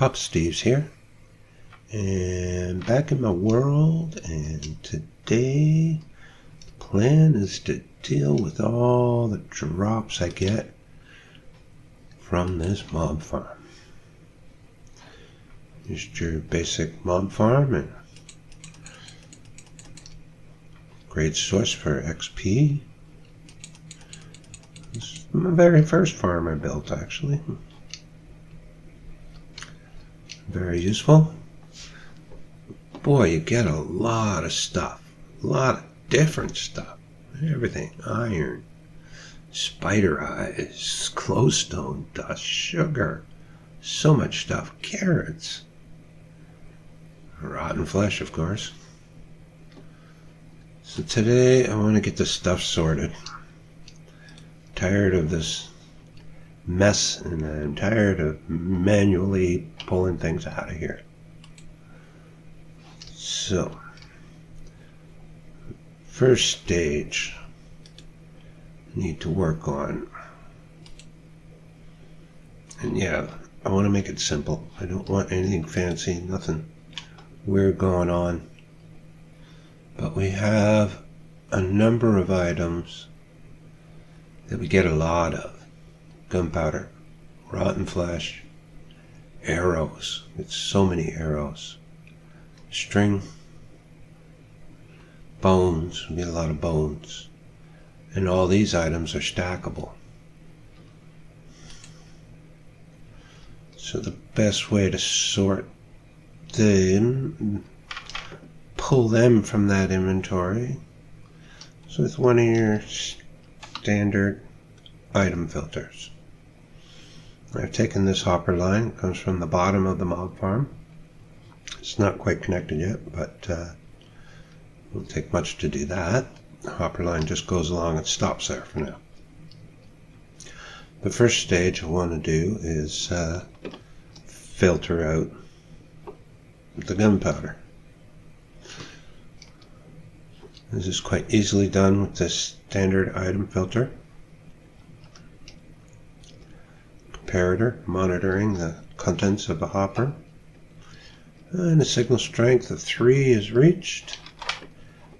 Poppasteves here, and back in my world, and today the plan is to deal with all the drops I get from this mob farm. Just your basic mob farm, and great source for XP. This is my very first farm I built, actually. Very useful. Boy, you get a lot of stuff. A lot of different stuff. Everything. Iron, spider eyes, glowstone dust, sugar. So much stuff. Carrots. Rotten flesh, of course. So today I want to get the stuff sorted. Tired of this mess, and I'm tired of manually pulling things out of here. So, first stage I need to work on, and yeah, I want to make it simple. I don't want anything fancy, nothing weird going on. But we have a number of items that we get a lot of. Gunpowder, rotten flesh, arrows. It's so many arrows. String, bones. We get a lot of bones. And all these items are stackable. So the best way to sort them, pull them from that inventory, is with one of your standard item filters. I've taken this hopper line. It comes from the bottom of the mob farm. It's not quite connected yet, but it won't take much to do that. The hopper line just goes along and stops there for now. The first stage I want to do is filter out the gunpowder. This is quite easily done with this standard item filter. Comparator, monitoring the contents of a hopper. And a signal strength of 3 is reached.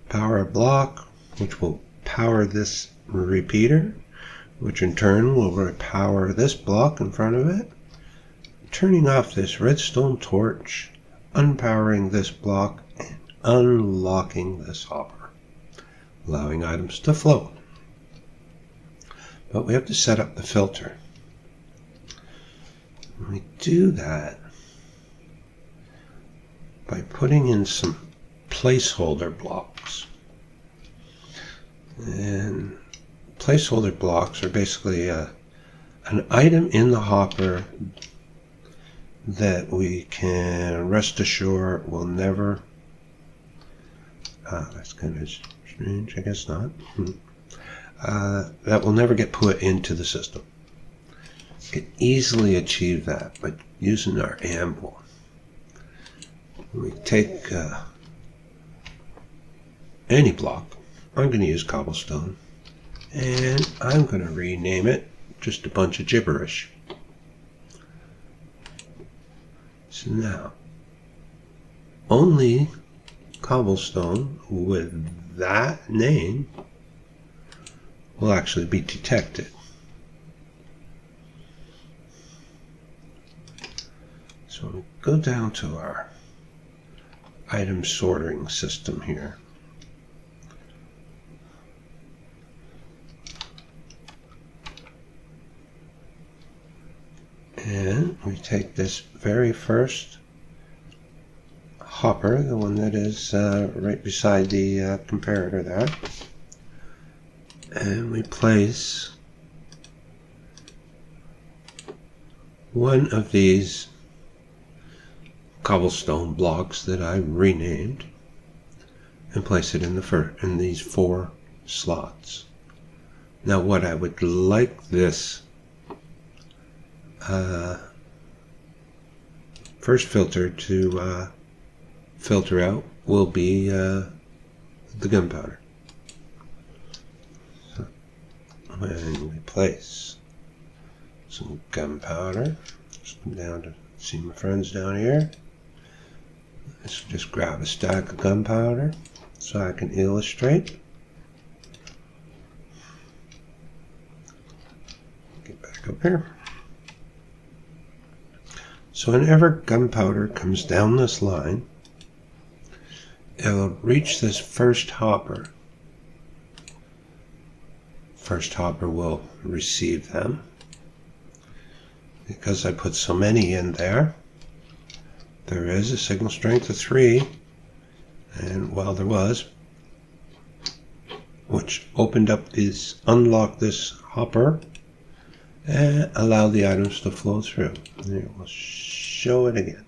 Power a block, which will power this repeater, which in turn will power this block in front of it. Turning off this redstone torch, unpowering this block, and unlocking this hopper, allowing items to flow. But we have to set up the filter. We do that by putting in some placeholder blocks. And placeholder blocks are basically an item in the hopper that we can rest assured will never, that's kind of strange, I guess not, that will never get put into the system. We can easily achieve that by using our anvil. We take any block. I'm going to use cobblestone, and I'm going to rename it just a bunch of gibberish. So now, only cobblestone with that name will actually be detected. So we go down to our item sorting system here. And we take this very first hopper, the one that is right beside the comparator there, and we place one of these cobblestone blocks that I renamed, and place it in these 4 slots. Now what I would like this first filter to filter out will be the gunpowder. So when we place some gunpowder, just come down to See my friends down here? Let's just grab a stack of gunpowder so I can illustrate. Get back up here. So whenever gunpowder comes down this line, it'll reach this first hopper. First hopper will receive them. Because I put so many in there, there is a signal strength of 3, and well, there was, which opened up this, unlocked this hopper, and allowed the items to flow through. And we'll show it again.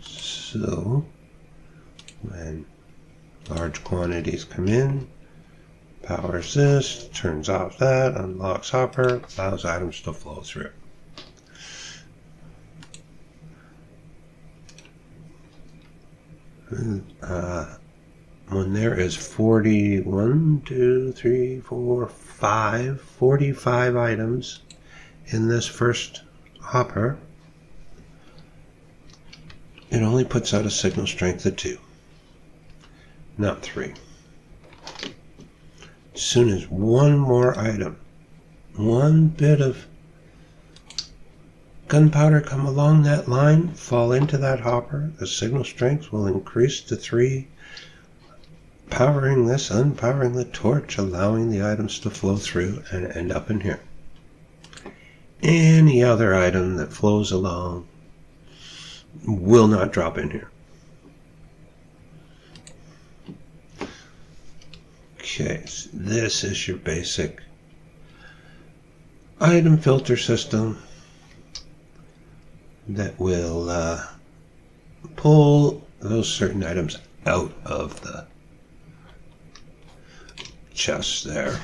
So, when large quantities come in, powers this, turns off that, unlocks hopper, allows items to flow through. When there is 45 items in this first hopper, it only puts out a signal strength of 2, not 3. As soon as one more item, one bit of gunpowder come along that line, fall into that hopper, the signal strength will increase to 3, powering this, unpowering the torch, allowing the items to flow through and end up in here. Any other item that flows along will not drop in here. Okay, so this is your basic item filter system that will pull those certain items out of the chest there,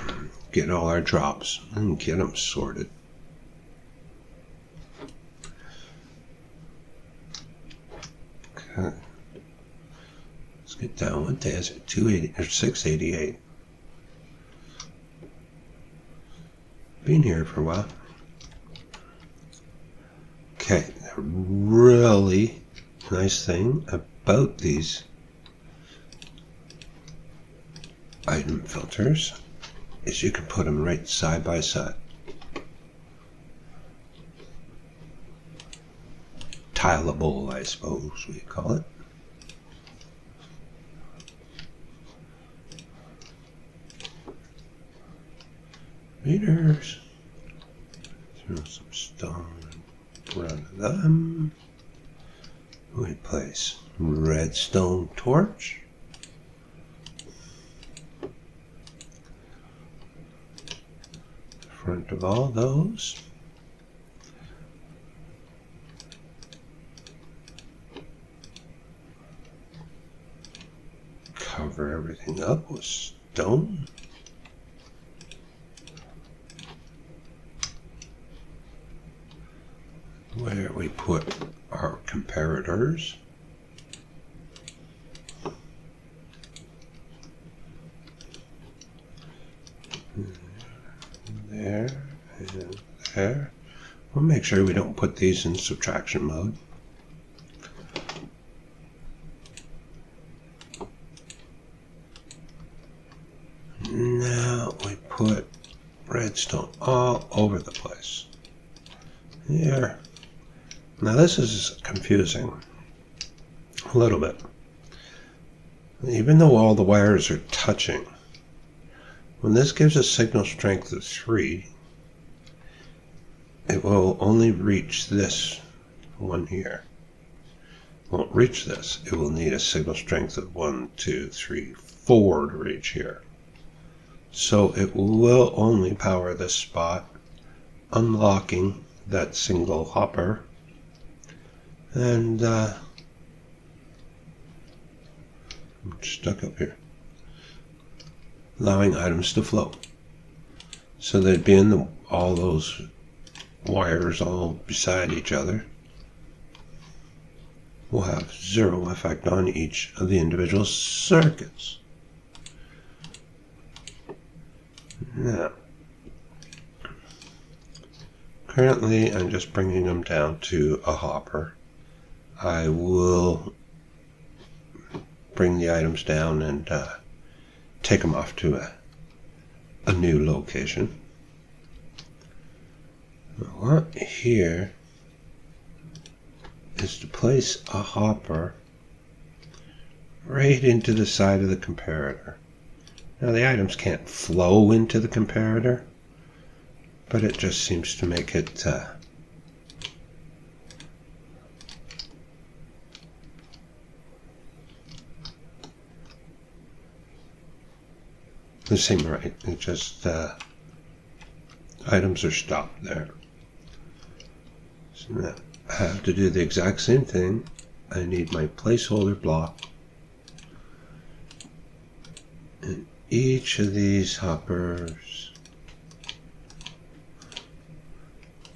get all our drops, and get them sorted. Okay. Let's get down. What day is it? 280 or 688. Been here for a while. Okay, a really nice thing about these item filters is you can put them right side by side. Tileable, I suppose we call it. Meters. Throw some stone in front of them. We place redstone torch. Front of all those. Cover everything up with stone. Where we put our comparators. There and there. We'll make sure we don't put these in subtraction mode. Now we put redstone all over the place. Here. Now this is confusing a little bit. Even though all the wires are touching, when this gives a signal strength of 3, it will only reach this one here. It won't reach this. It will need a signal strength of 1, 2, 3, 4 to reach here. So it will only power this spot, unlocking that single hopper. And I'm stuck up here. Allowing items to flow. So they'd be in all those wires all beside each other. Will have 0 effect on each of the individual circuits. Now, Currently, I'm just bringing them down to a hopper. I will bring the items down and take them off to a new location. What I want here is to place a hopper right into the side of the comparator. Now the items can't flow into the comparator, but it just seems to make it they seem right. It just items are stopped there. So now I have to do the exact same thing. I need my placeholder block. And each of these hoppers,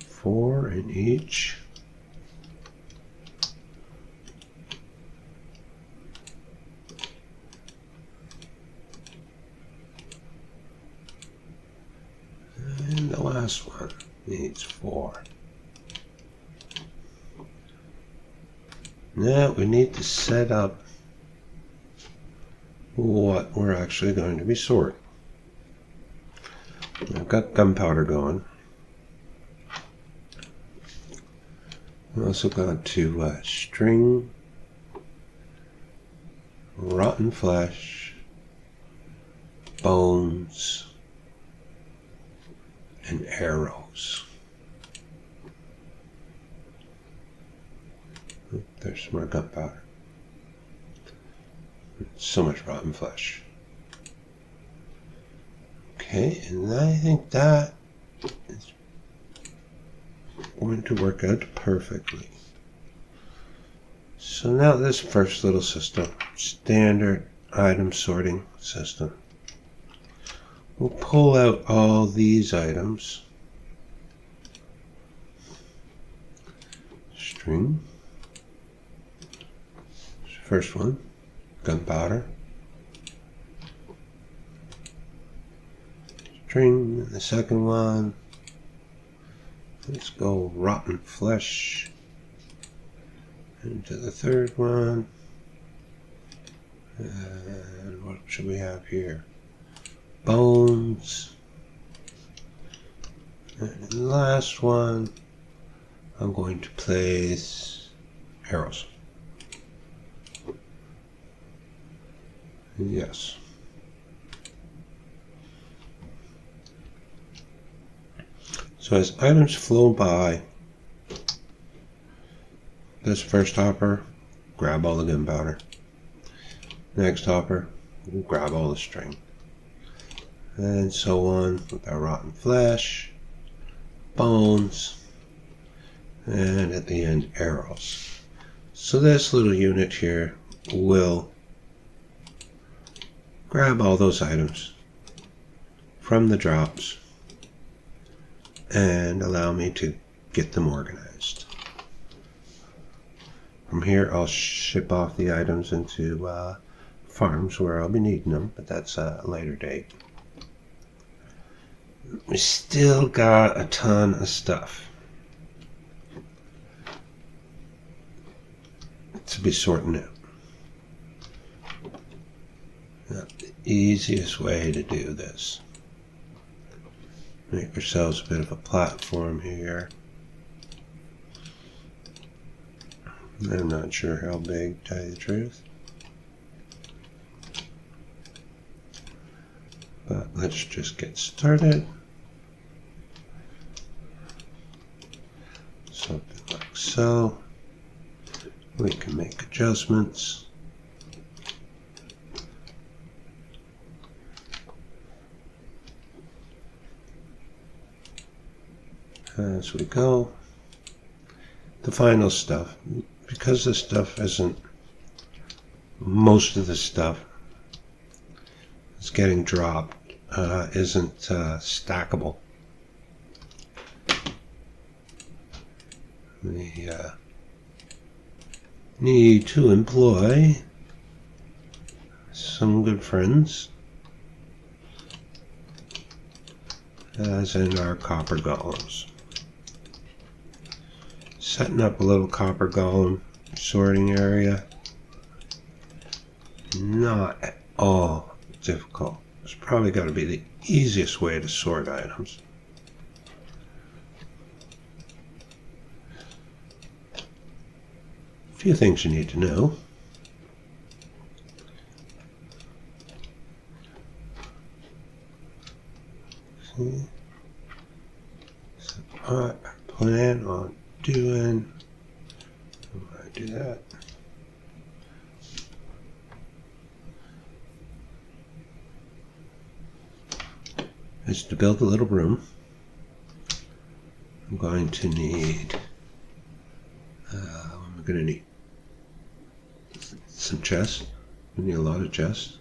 4 in each. And the last one needs 4. Now we need to set up what we're actually going to be sorting. I've got gunpowder going. I've also got to string, rotten flesh, bones, and arrows. There's some more gunpowder. So much rotten flesh. Okay, and I think that is going to work out perfectly. So now this first little system, standard item sorting system. We'll pull out all these items. String. First one, gunpowder. String, the second one. Let's go rotten flesh. Into the third one. And what should we have here? Bones. And the last one, I'm going to place arrows. Yes. So as items flow by this first hopper, grab all the gunpowder. Next hopper, grab all the string. And so on with our rotten flesh, bones, and at the end, arrows. So this little unit here will grab all those items from the drops and allow me to get them organized. From here, I'll ship off the items into farms where I'll be needing them, but that's a later date. We still got a ton of stuff to be sorting out. Not the easiest way to do this. Make ourselves a bit of a platform here. I'm not sure how big, to tell you the truth. But let's just get started. Something like so. We can make adjustments. As we go. The final stuff, because this stuff isn't, most of the stuff that's getting dropped isn't stackable. We need to employ some good friends, as in our copper golems. Setting up a little copper golem sorting area, not at all difficult. It's probably got to be the easiest way to sort items. A few things you need to know. See? So I plan on doing, how do I do that? Is to build a little room. I'm going to need, what am I going to need? Some chests. We need a lot of chests.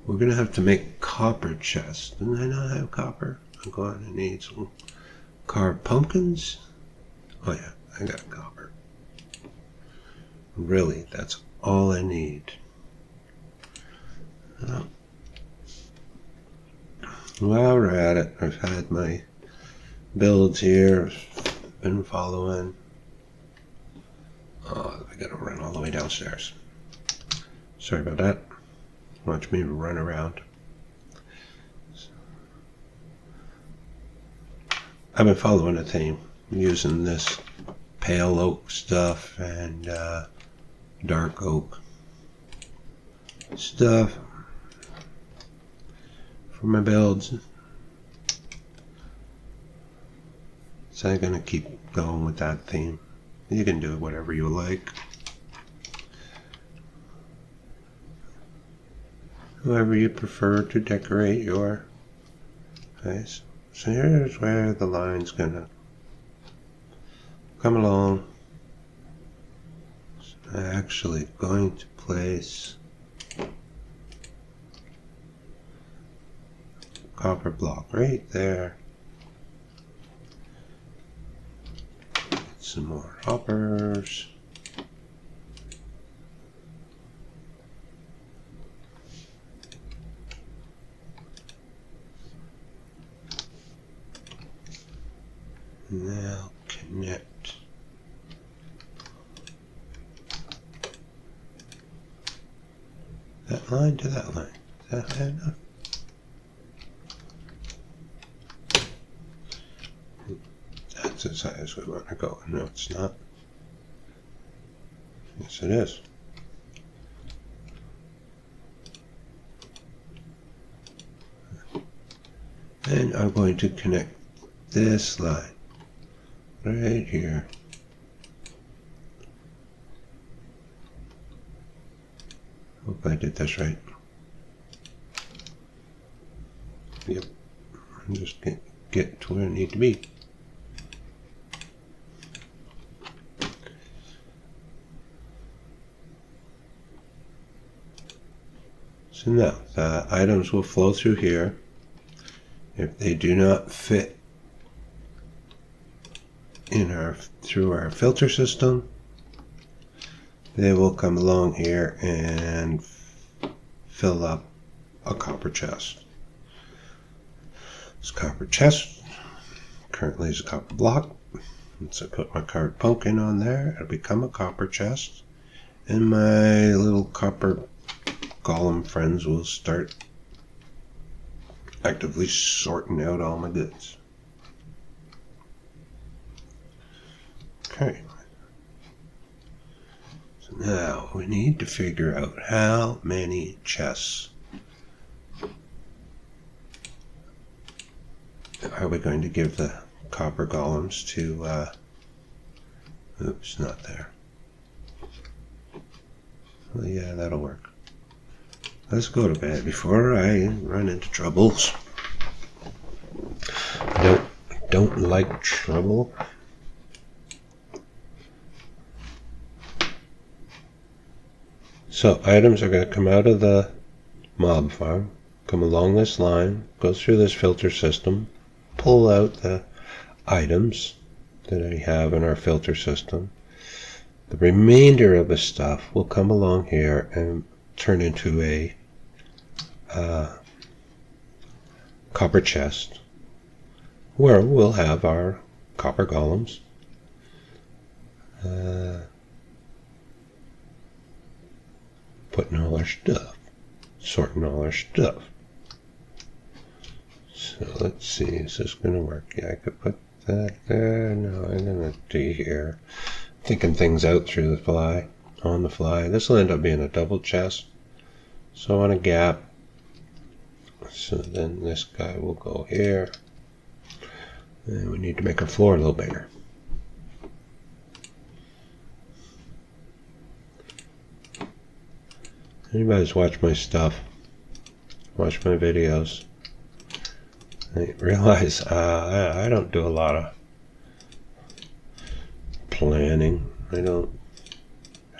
We're going to have to make copper chests. Didn't I not have copper? I'm going to need some carved pumpkins. Oh yeah, I got copper. Really, that's all I need. While we're at it, I've had my builds here, been following. Oh, I gotta run all the way downstairs. Sorry about that. Watch me run around. I've been following a theme, using this pale oak stuff and dark oak stuff for my builds. So I'm gonna keep going with that theme. You can do whatever you like. However you prefer to decorate your place. So here's where the line's gonna come along. So I'm actually going to place copper block right there. Get some more hoppers. Now connect that line to that line. Is that high enough? That's as high as we want to go. No, it's not. Yes, it is. And I'm going to connect this line right here. Hope I did this right. Yep. I'm just gonna get to where I need to be. So now the items will flow through here. If they do not fit in through our filter system, they will come along here and fill up a copper chest. This copper chest currently is a copper block. Once I put my carved pumpkin on there, it'll become a copper chest, and my little copper golem friends will start actively sorting out all my goods. Okay. So now we need to figure out how many chests are we going to give the copper golems to, oops, not there. Well, yeah, that'll work. Let's go to bed before I run into troubles. I don't like trouble. So items are going to come out of the mob farm, come along this line, go through this filter system, pull out the items that I have in our filter system. The remainder of the stuff will come along here and turn into a copper chest where we'll have our copper golems. putting all our stuff, sorting all our stuff. So let's see, is this going to work? Yeah, I could put that there. No, I'm going to do here. Thinking things out through the fly, on the fly. This will end up being a double chest. So on a gap. So then this guy will go here. And we need to make our floor a little bigger. Anybody's watched my stuff, watch my videos, I realize I don't do a lot of planning. I don't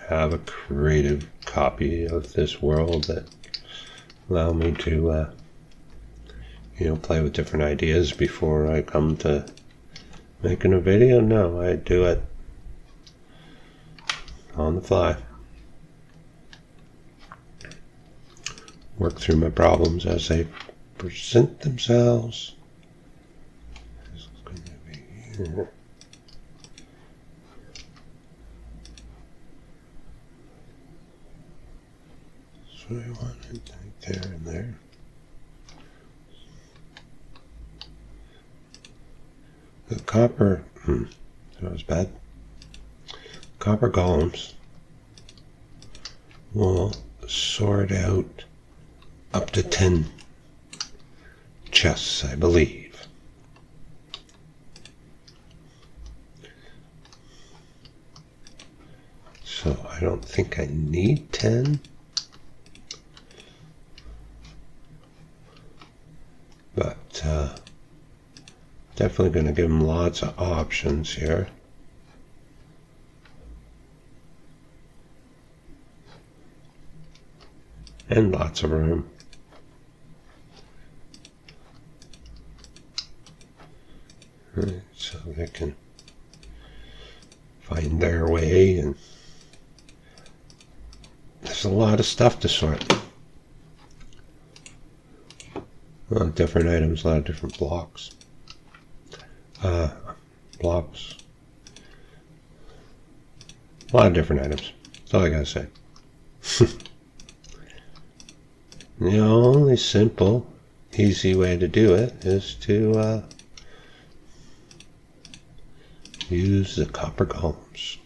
have a creative copy of this world that allow me to play with different ideas before I come to making a video. No, I do it on the fly. Work through my problems as they present themselves. This is going to be here. So I want it right there and there. The copper, that was bad. Copper golems will sort out up to 10 chests, I believe. So I don't think I need 10. But definitely going to give them lots of options here. And lots of room. Right, so they can find their way, and there's a lot of stuff to sort. A lot of different items, a lot of different blocks. Blocks. A lot of different items. That's all I gotta say. The only simple, easy way to do it is to use the copper golems.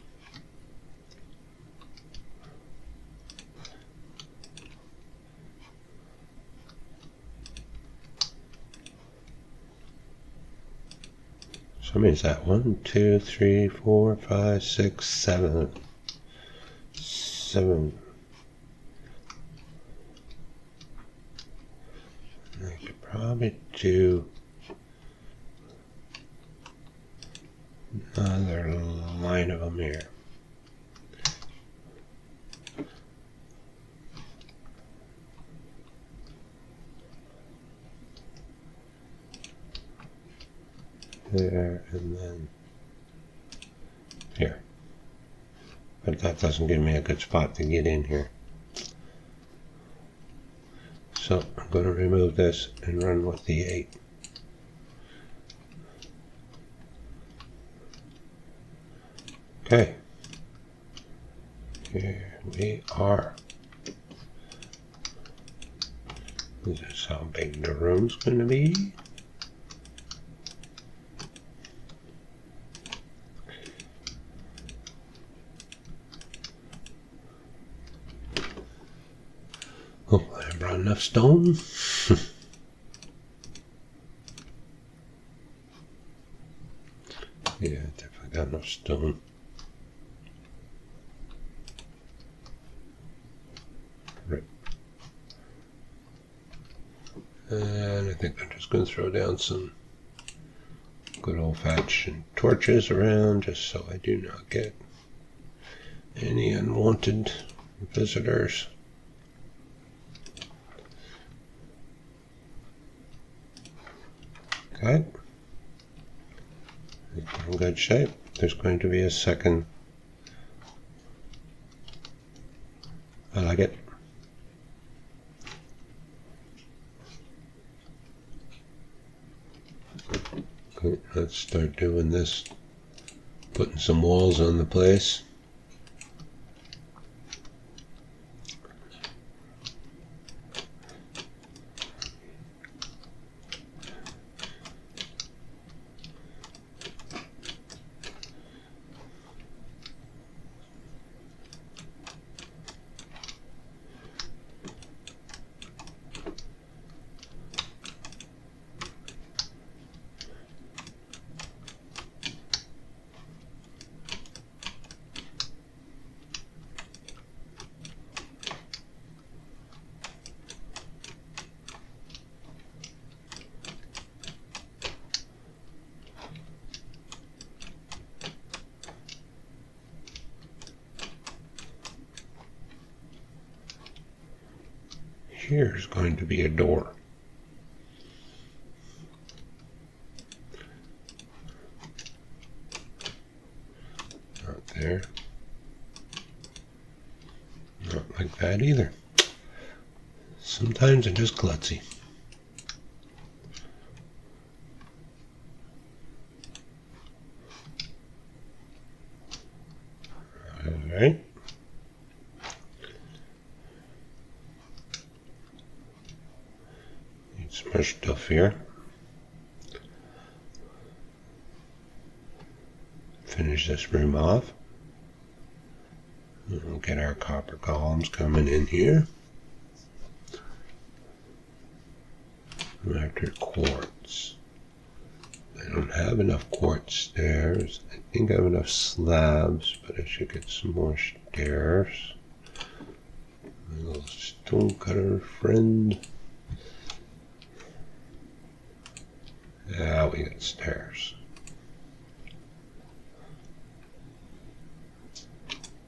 So how many is that? 1, 2, 3, 4, 5, 6, 7. 7. I could probably do another line of them here. There and then here. But that doesn't give me a good spot to get in here. So I'm going to remove this and run with the 8. Okay. Here we are. This is how big the room's going to be. Hopefully I brought enough stone. Yeah, definitely got enough stone. Right. And I think I'm just going to throw down some good old-fashioned torches around just so I do not get any unwanted visitors. Okay. In good shape. There's going to be a second. I like it. Okay, let's start doing this. Putting some walls on the place. here is going to be a door. Not there. Not like that either. Sometimes I'm just klutzy. Alright. Need some more stuff here. Finish this room off. We'll get our copper golems coming in here. After quartz. I don't have enough quartz stairs. I think I have enough slabs, but I should get some more stairs. My little stone cutter friend. Yeah, we got stairs.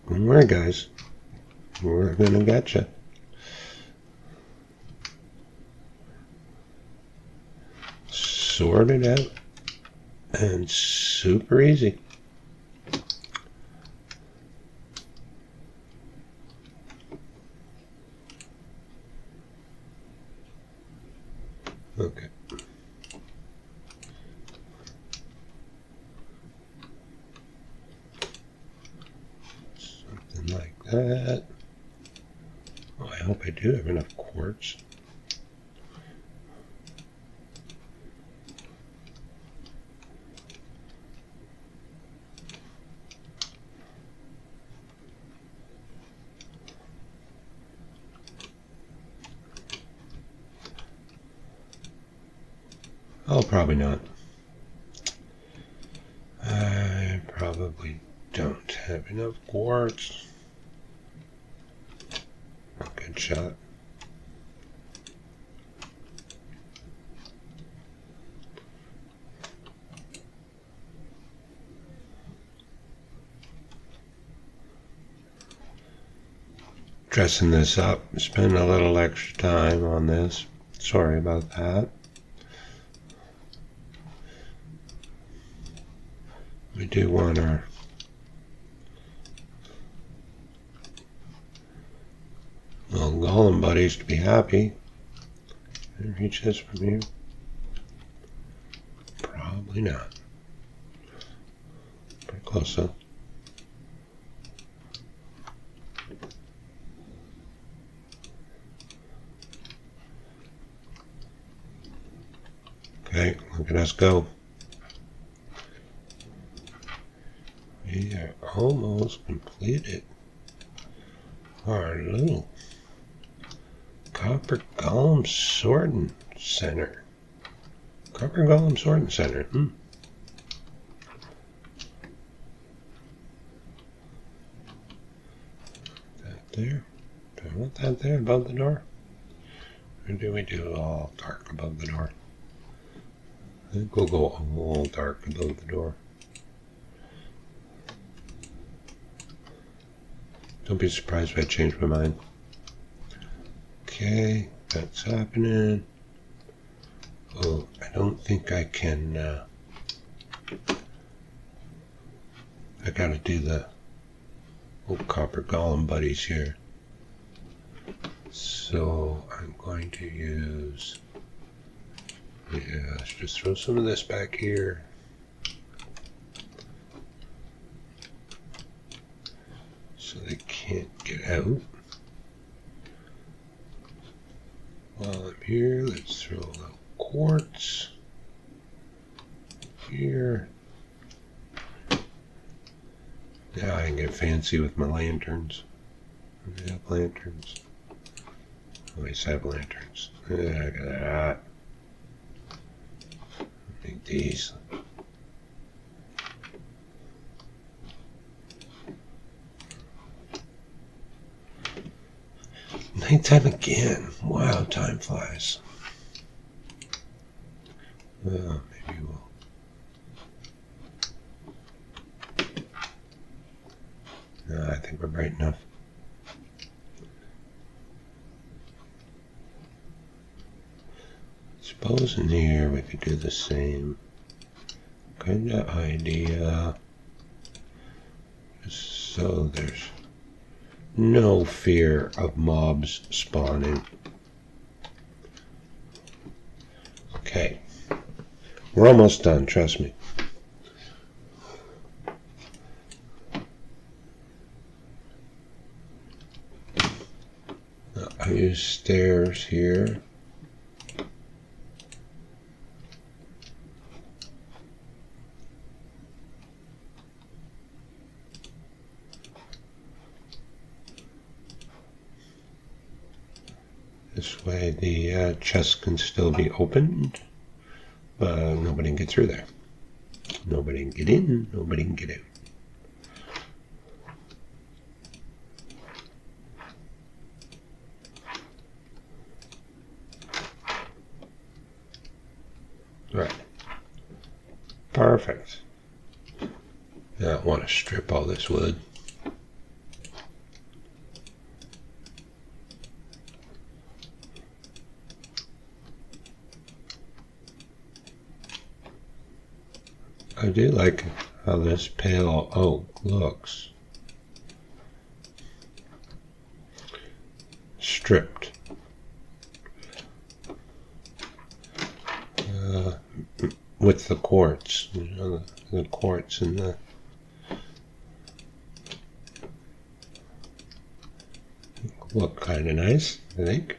Don't worry, guys. We're gonna get you. Sorted out and super easy. Okay. Something like that. Oh, I hope I do have enough quartz. Oh, probably not. I probably don't have enough quartz. Good shot. Dressing this up, spend a little extra time on this. Sorry about that. We do want our little golem buddies to be happy. Can I reach this from here? Probably not. Pretty close though. Okay, look at us go. We are almost completed our little copper golem sorting center. Copper golem sorting center. That there. Do I want that there above the door? Or do we do all dark above the door? I think we'll go all dark above the door. Don't be surprised if I change my mind. Okay, that's happening. Oh, I don't think I can. I gotta do the copper golem buddies here. So I'm going to use. Yeah, let's just throw some of this back here. So they can't get out. While I'm here, let's throw a little quartz here. Now I can get fancy with my lanterns. I have lanterns. Always have lanterns. Look at that. Make these. Nighttime again. Wow, time flies. Well, maybe we'll. No, I think we're bright enough. suppose in here we could do the same kind of idea, so there's no fear of mobs spawning. Okay, we're almost done, trust me. I use stairs here. This way the chest can still be opened, but nobody can get through there. Nobody can get in, nobody can get out. Right. Perfect. Now I want to strip all this wood. I do like how this pale oak looks. Stripped. With the quartz, you know, the quartz and the look kind of nice, I think.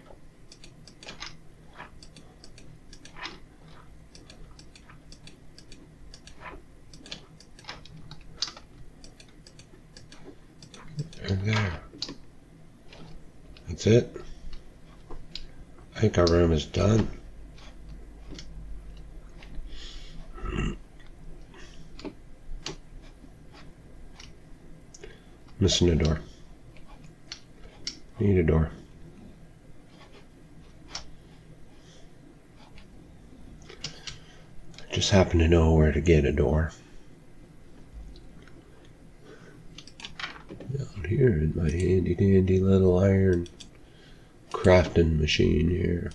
And there. That's it. I think our room is done. Missing a door. Need a door. I just happen to know where to get a door. Down here in my handy dandy little iron crafting machine here.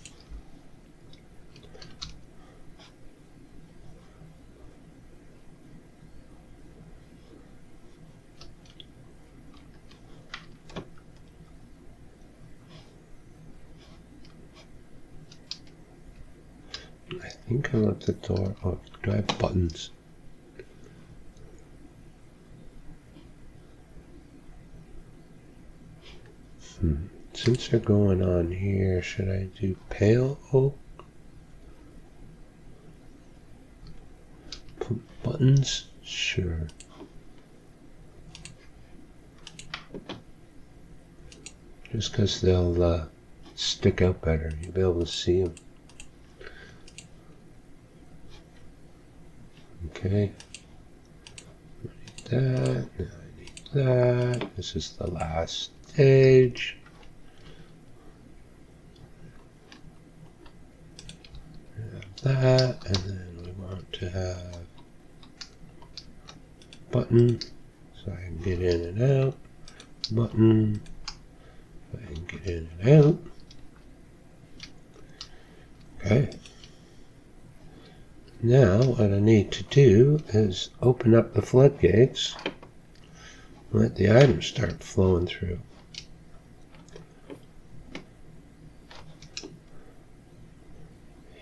I think I left the door. Oh, do I have buttons? Since they're going on here, should I do pale oak? Put buttons? Sure. Just because they'll stick out better. You'll be able to see them. Okay. I need that. I need that. This is the last stage. That, and then we want to have button so I can get in and out, button so I can get in and out. Okay. Now what I need to do is open up the floodgates, let the items start flowing through.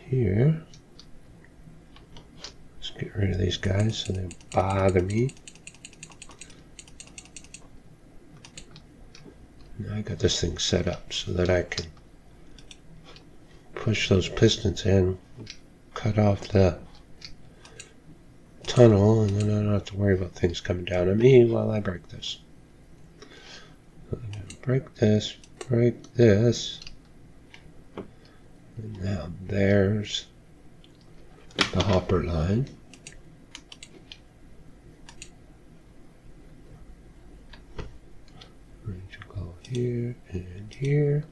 Here, let's get rid of these guys so they don't bother me. Now I got this thing set up so that I can push those pistons in, cut off the tunnel, and then I don't have to worry about things coming down on me while I break this. So I'm going to break this. And now there's the hopper line. Going to go here and here.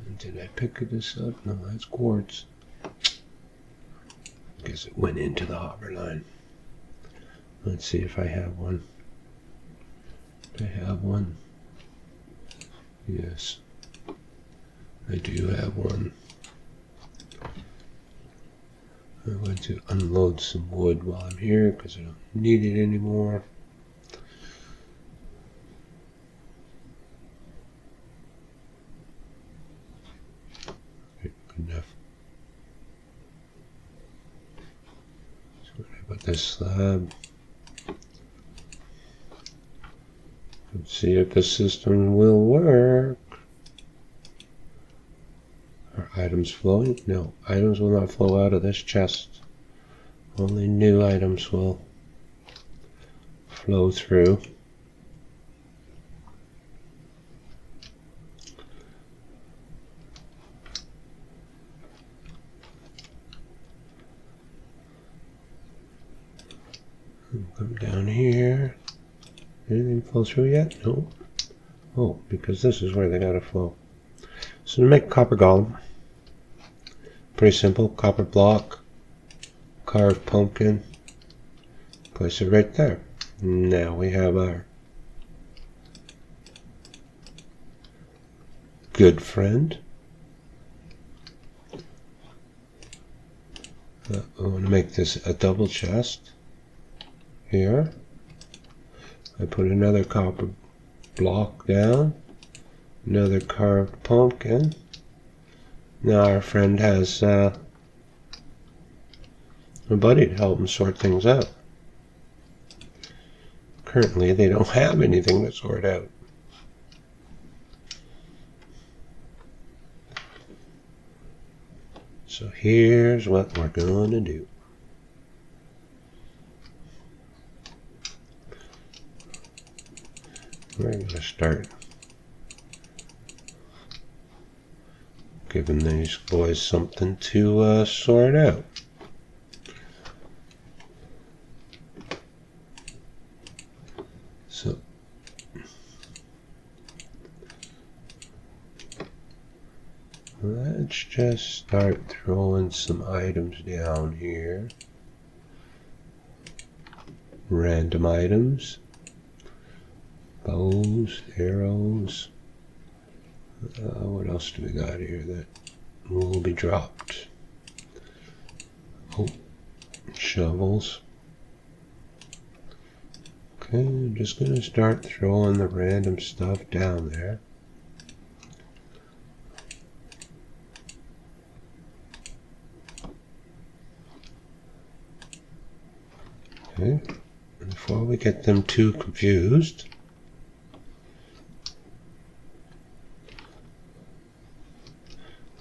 And did I pick this up? No, that's quartz. I guess it went into the hopper line. Let's see if I have one. Do I have one? Yes. I do have one. I'm going to unload some wood while I'm here because I don't need it anymore. Okay, good enough. So what about this slab? Let's see if the system will work. Are items flowing? No, items will not flow out of this chest. Only new items will flow through. Come down here. Anything flow through yet? No. Oh, because this is where they gotta flow. So to make a copper golem, pretty simple. Copper block, carved pumpkin, place it right there. Now we have our good friend. I want to make this a double chest. Here, I put another copper block down, another carved pumpkin. Now our friend has a buddy to help him sort things out. Currently, they don't have anything to sort out. So here's what we're going to do. We're going to start giving these boys something to sort out. So let's just start throwing some items down here. Random items. Bows, arrows. What else do we got here that will be dropped? Oh, shovels. Okay, I'm just going to start throwing the random stuff down there. Okay, before we get them too confused,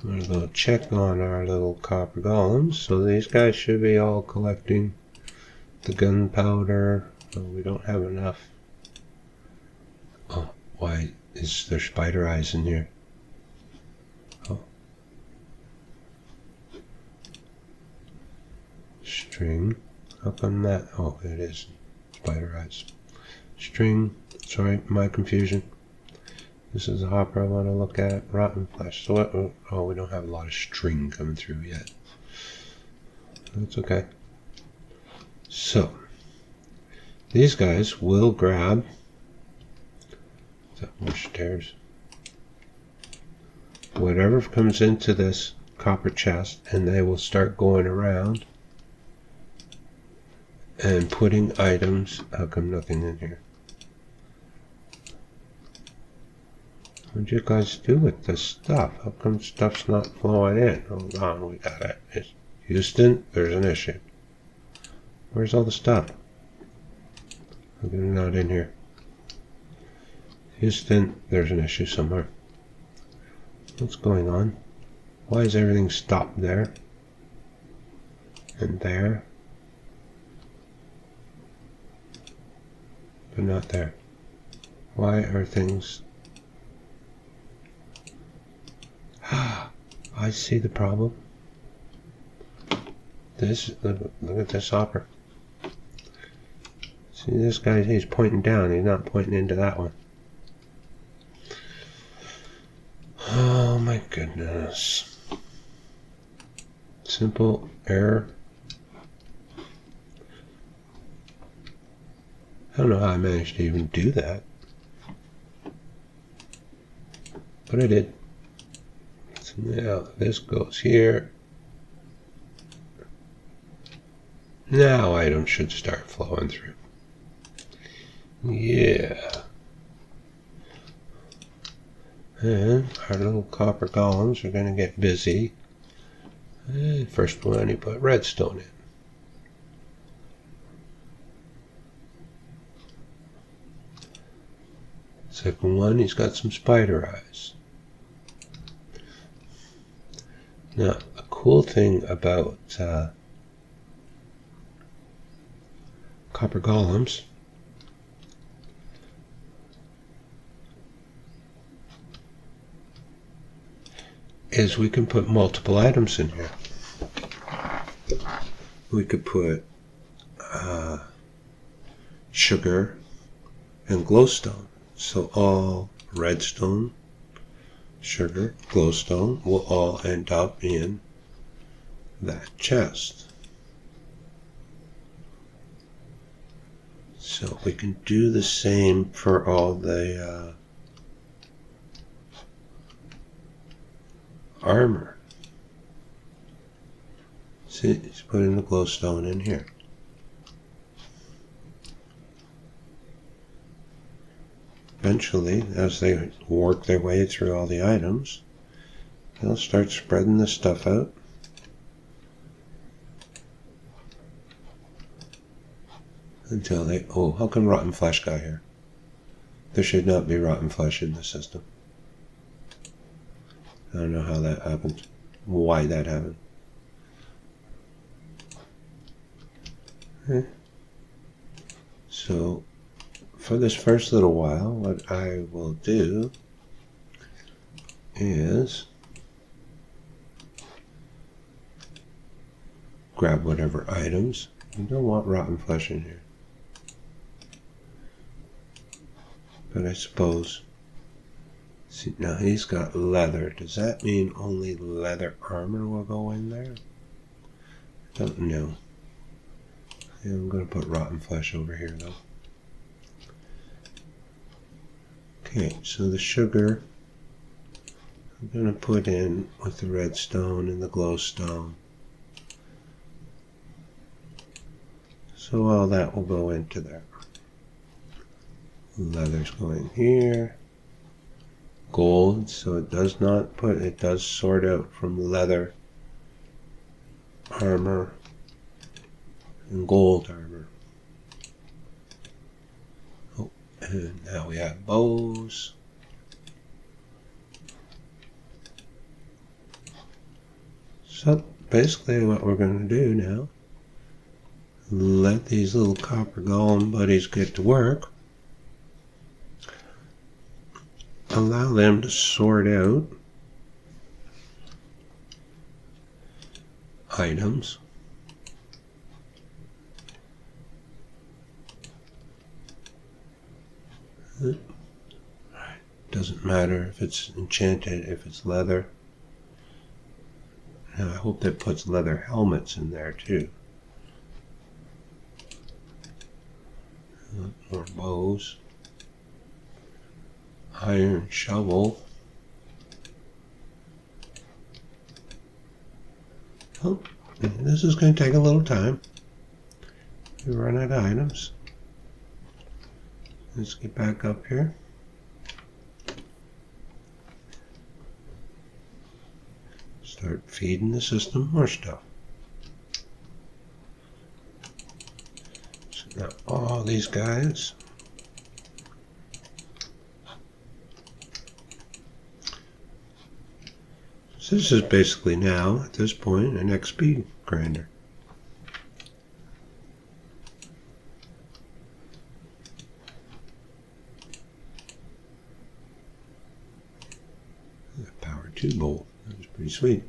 I'm going to go check on our little copper golems. So these guys should be all collecting the gunpowder. Oh, we don't have enough. Oh, why is there spider eyes in here? Oh. String. How come that? Oh, it is spider eyes. String. Sorry, my confusion. This is a hopper I want to look at. Rotten flesh. So what? Oh, we don't have a lot of string coming through yet. That's okay. So these guys will grab stairs. Whatever comes into this copper chest, and they will start going around and putting items. How come nothing in here? What'd you guys do with this stuff? How come stuff's not flowing in? Hold on, we got it. It's Houston, there's an issue. Where's all the stuff? How come they're not in here? Houston, there's an issue somewhere. What's going on? Why is everything stopped there? And there? But not there. Why are things... I see the problem. Look at this hopper. See this guy, he's pointing down, he's not pointing into that one. Oh my goodness. Simple error. I don't know how I managed to even do that. But I did. Now this goes here. Now items should start flowing through. Yeah. And our little copper golems are going to get busy. And first one, you put redstone in. Second one, he's got some spider eyes. Now, a cool thing about copper golems is we can put multiple items in here. We could put sugar and glowstone. So all redstone, sugar, glowstone will all end up in that chest. So we can do the same for all the armor. See, he's putting the glowstone in here. Eventually, as they work their way through all the items, they'll start spreading the stuff out. Until they... Oh, how come rotten flesh got here? There should not be rotten flesh in the system. I don't know how that happened. Why that happened. Okay. So, for this first little while, what I will do is grab whatever items. You don't want rotten flesh in here. But I suppose... See, now he's got leather. Does that mean only leather armor will go in there? I don't know. Yeah, I'm going to put rotten flesh over here, though. Okay, so the sugar I'm going to put in with the redstone and the glowstone. So all that will go into there. Leather's going here. Gold, so it does not put, it does sort out from leather, armor, and gold armor. Oh, and now we have bows. So basically what we're going to do now, let these little copper golem buddies get to work. Allow them to sort out items. Doesn't matter if it's enchanted, if it's leather. Now I hope that puts leather helmets in there too. More bows. Iron shovel. Oh, this is going to take a little time. We run out of items. Let's get back up here. Start feeding the system more stuff. So now all these guys. So this is basically now, at this point, an XP grinder. The power 2 bolt, that was pretty sweet.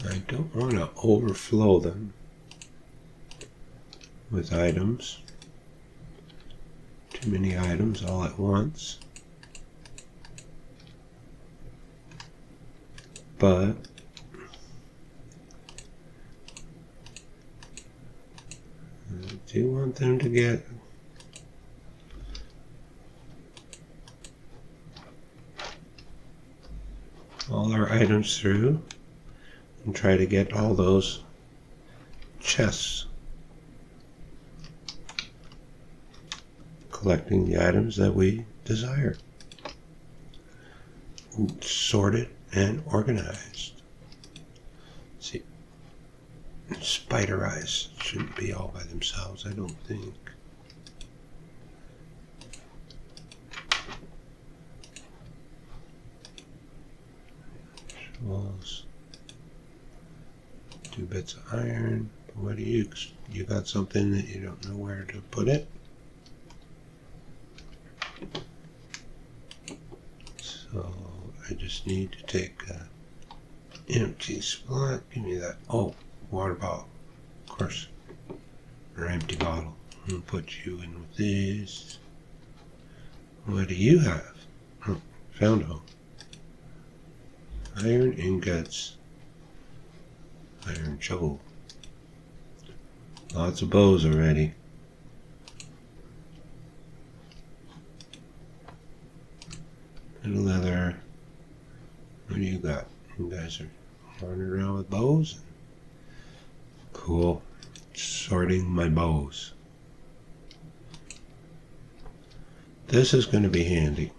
I don't want to overflow them with items. Too many items all at once. But do want them to get all our items through and try to get all those chests, collecting the items that we desire, sorted and organized. Let's see, spider eyes shouldn't be all by themselves, I don't think. Walls. 2 bits of iron. What do you got something that you don't know where to put it? So I just need to take an empty spot. Give me that. Oh, water bottle. Of course. Or empty bottle. I'll put you in with this. What do you have? Oh, found home. Iron ingots. Iron shovel. Lots of bows already. And leather. What do you got? You guys are running around with bows? Cool. Sorting my bows. This is going to be handy.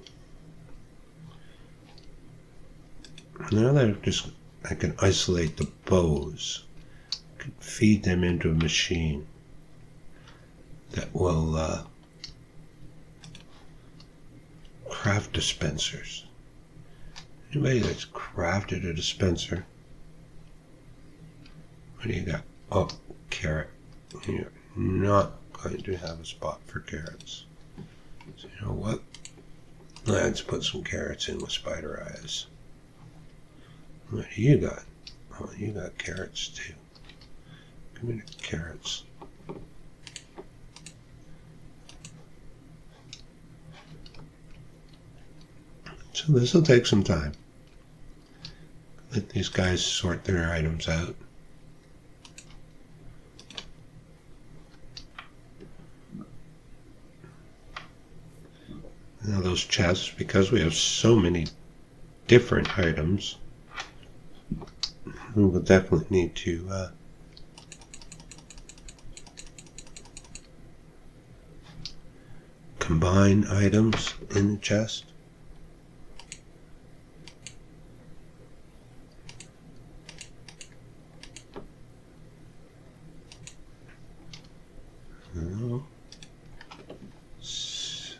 Now that I can isolate the bows, I can feed them into a machine that will craft dispensers. Anybody that's crafted a dispenser? What do you got? Oh, carrot. You're not going to have a spot for carrots. So you know what? Let's put some carrots in with spider eyes. What do you got? Oh, you got carrots too. Give me the carrots. So this will take some time. Let these guys sort their items out. Now those chests, because we have so many different items, we will definitely need to combine items in the chest.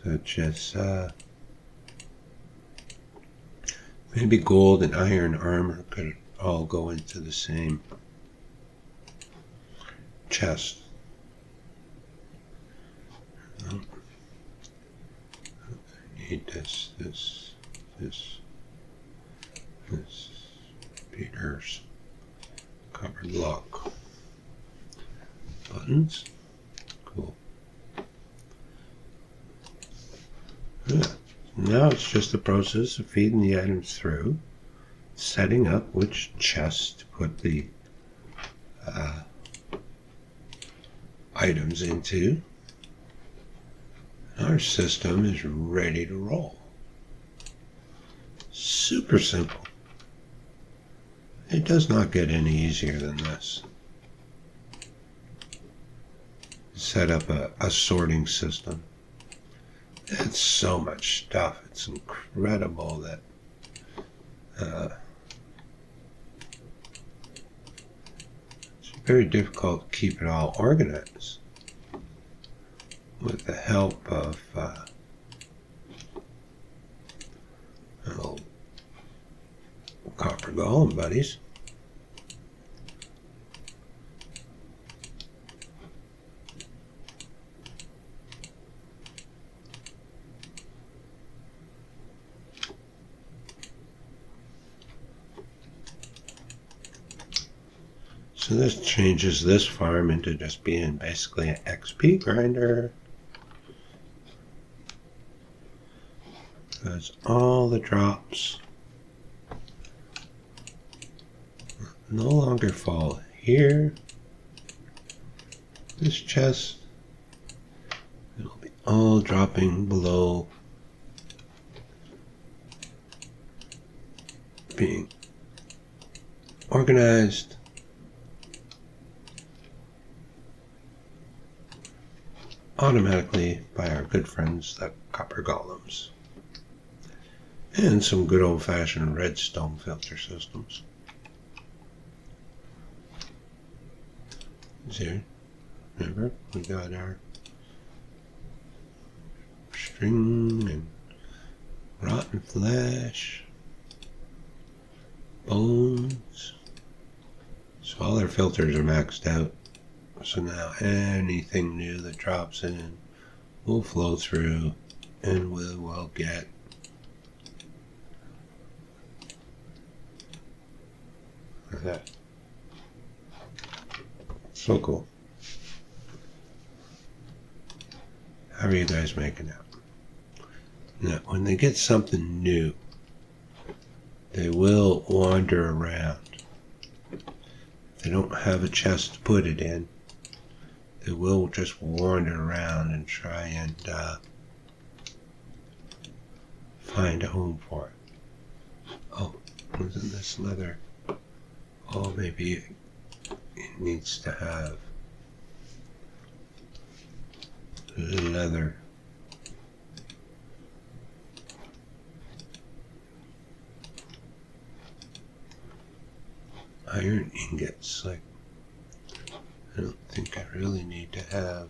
Such as maybe gold and iron armor could all go into the same chest. I need this, Peter's copper block. Buttons. Cool. Yeah. Now it's just the process of feeding the items through, setting up which chest to put the items into. Our system is ready to roll. Super simple. It does not get any easier than this. Set up a sorting system. It's so much stuff. It's incredible that it's very difficult to keep it all organized. With the help of little copper golem buddies. So this changes this farm into just being basically an XP grinder. Because all the drops no longer fall here. This chest all dropping below being organized automatically by our good friends, the copper golems, and some good old-fashioned redstone filter systems. Here, remember, we got our string and rotten flesh, bones. So all our filters are maxed out. So now anything new that drops in will flow through and we will get that. So cool. How are you guys making out? Now, when they get something new, they will wander around. If they don't have a chest to put it in, they will just wander around and try and find a home for it. Oh, wasn't this leather? Oh, maybe it needs to have leather. Iron ingots, like, I don't think I really need to have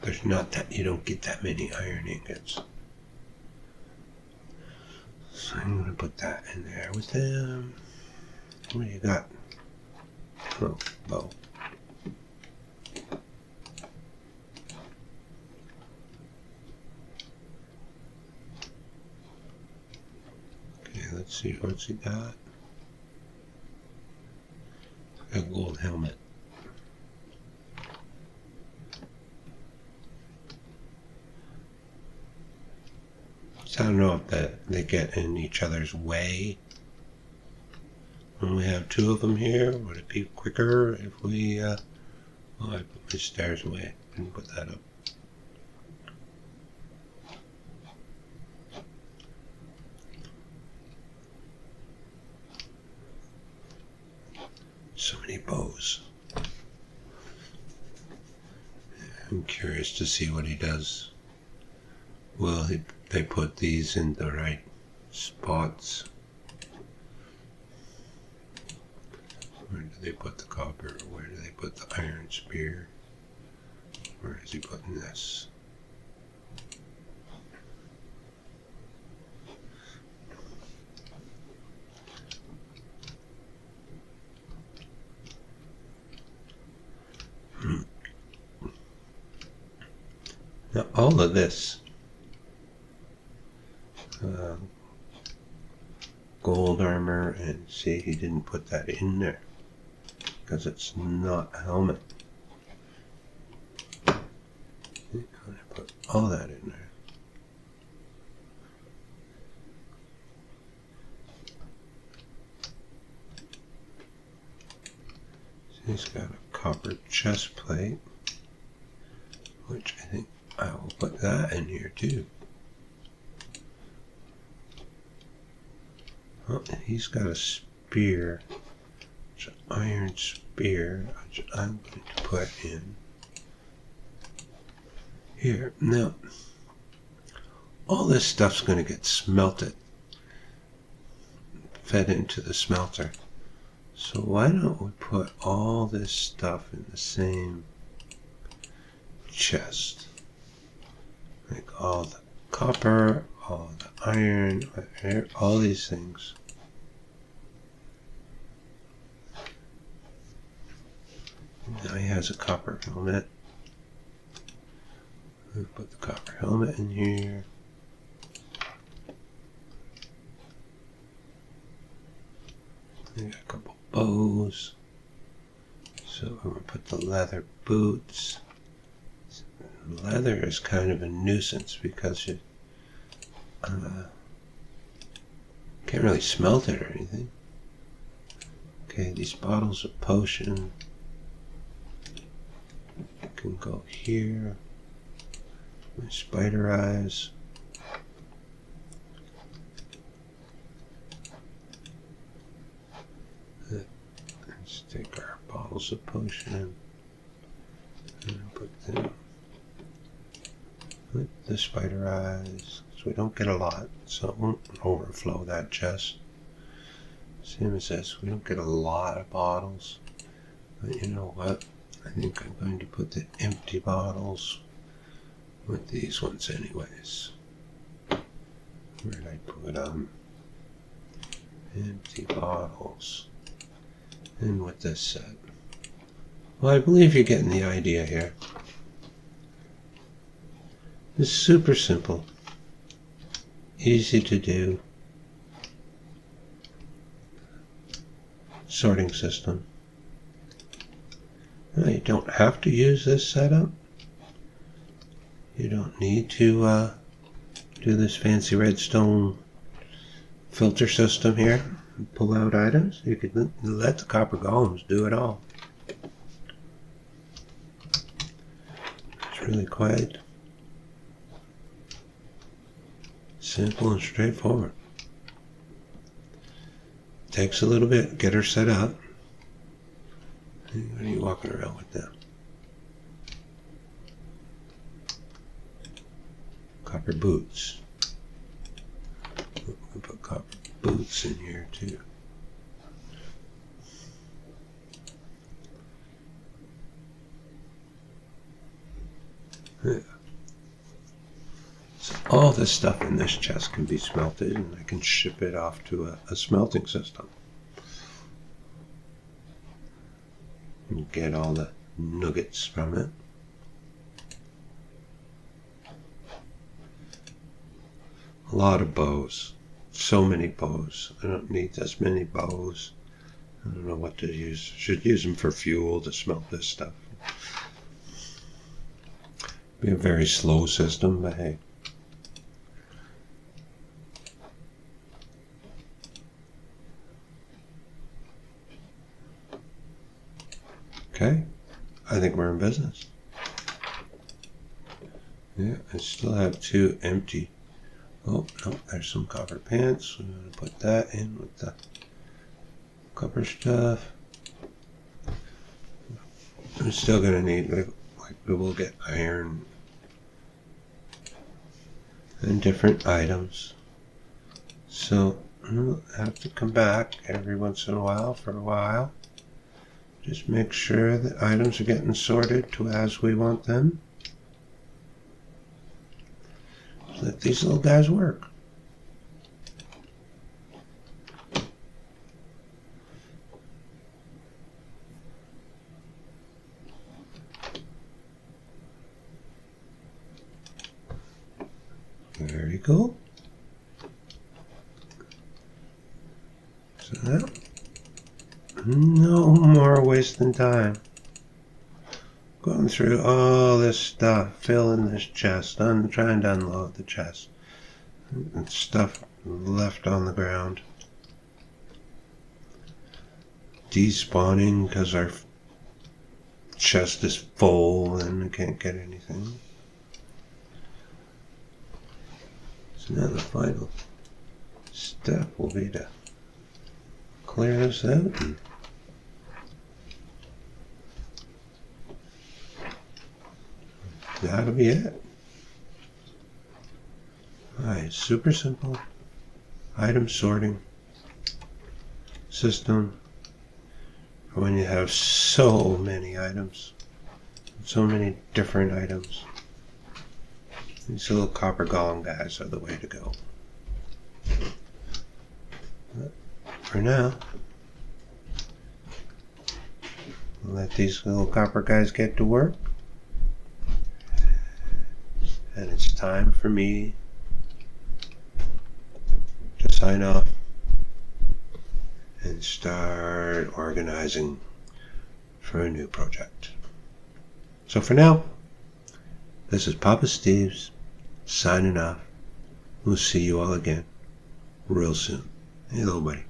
there's not that, you don't get that many iron ingots. So I'm going to put that in there with them. What do you got? Oh, bow. Okay, let's see what's he got. A gold helmet. So I don't know if they get in each other's way. When we have two of them here, would it be quicker if we, oh, I put my stairs away. Didn't put that up. So many bows. I'm curious to see what he does. Will they put these in the right spots? Where do they put the copper? Where do they put the iron spear? Where is he putting this? Now all of this gold armor, and see, he didn't put that in there because it's not a helmet. I'm going to put all that in there. So he's got a copper chest plate, which I think I will put that in here too. Oh, and he's got a spear. It's an iron spear, which I'm going to put in here. Now, all this stuff's going to get smelted, fed into the smelter. So why don't we put all this stuff in the same chest? Like all the copper, all the iron, all these things. Now he has a copper helmet. We'll put the copper helmet in here. We got a couple bows. So I'm going to put the leather boots. Leather is kind of a nuisance because you can't really smelt it or anything. Okay, these bottles of potion can go here. My spider eyes. Let's take our bottles of potion and put them with the spider eyes. So we don't get a lot, so it won't overflow that chest. Same as this, we don't get a lot of bottles. But you know what? I think I'm going to put the empty bottles with these ones anyways. Where did I put them? Empty bottles. And with this set. Well, I believe you're getting the idea here. It's super simple. Easy to do. Sorting system. Now, you don't have to use this setup. You don't need to do this fancy redstone filter system here and pull out items. You could let the copper golems do it all. It's really quite simple and straightforward. Takes a little bit, get her set up. What are you walking around with now? Copper boots. We can put copper boots in here too. Yeah. So all this stuff in this chest can be smelted, and I can ship it off to a smelting system. And get all the nuggets from it. A lot of bows. So many bows. I don't need this many bows. I don't know what to use. Should use them for fuel to smelt this stuff. Be a very slow system, but hey. Okay, I think we're in business. Yeah, I still have 2 empty. Oh, no, there's some copper pants. We're going to put that in with the copper stuff. I'm still going to need, like we will get iron and different items. So I'll have to come back every once in a while for a while. Just make sure that items are getting sorted to as we want them. Let these little guys work. Very cool. So now, no more wasting time. Going through all this stuff, filling this chest, trying to unload the chest. And stuff left on the ground. Despawning because our chest is full and we can't get anything. So now the final step will be to clear this out. And that'll be it. Alright, super simple item sorting system for when you have so many items, so many different items. These little copper golem guys are the way to go. But for now, we'll let these little copper guys get to work. And it's time for me to sign off and start organizing for a new project. So for now, this is Poppasteves signing off. We'll see you all again real soon. Hey, little buddy.